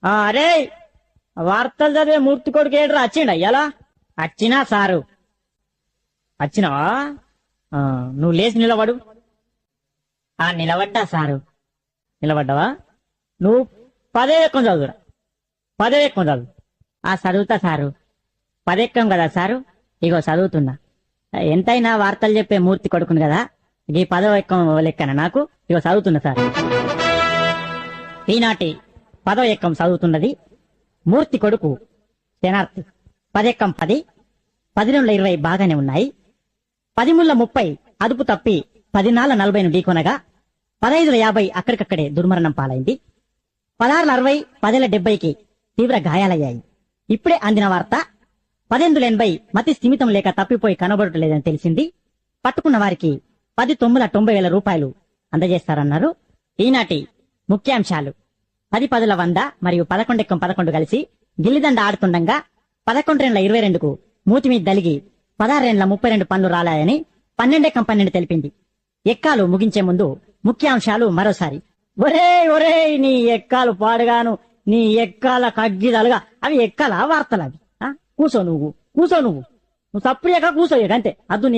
అరే వార్తలు చదివే మూర్తి కొడుకు ఏడ్రా వచ్చిండ అయ్యాలా వచ్చినా సారు వచ్చినావా నువ్వు లేచి నిలబడు. నిలబడ్డా సారు. నిలబడ్డావా? నువ్వు పదే ఎక్కం చదువురా, పదే ఎక్కం చదువు. చదువుతా సారు. పదెక్కం కదా సారు. ఇగో చదువుతున్నా. ఎంతైనా వార్తలు చెప్పే మూర్తి కొడుకును కదా, ఈ పదవ ఎక్కం లెక్కన నాకు. ఇగో చదువుతున్నా సార్. ఈనాటి పదవ ఎక్కం చదువుతున్నది మూర్తి కొడుకు శనార్థి. పదెక్కం 10, 10 బాగానే ఉన్నాయి. 10 అదుపు తప్పి 10 40 ఢీకొనగా 15 50 అక్కడికక్కడే దుర్మరణం పాలైంది. 16 60, 10 70కి తీవ్ర గాయాలయ్యాయి. ఇప్పుడే అందిన వార్త 18 80 మతి స్థిమితం లేక తప్పిపోయి కనబడటలేదని తెలిసింది. పట్టుకున్న వారికి 10 9 90,000 రూపాయలు అందజేస్తారన్నారు. ఈనాటి ముఖ్యాంశాలు: 10 10 100 మరియు 11 ఎక్కం 11 కలిసి గిల్లిదండ ఆడుతుండగా 11 22కు మూతి మీద దలిగి 16 32 పనులు రాలాయని 12 ఎక్కం 12 తెలిపింది. ఎక్కాలు ముగించే ముందు ముఖ్యాంశాలు మరోసారి. ఒరే నీ ఎక్కాలు పాడుగాను, నీ ఎక్కాల కగ్గిదలుగా. అవి ఎక్కాల వార్తలు అవి. కూసో నువ్వు సప్పుడు ఎక్క కూసో అంతే. అద్దు నీ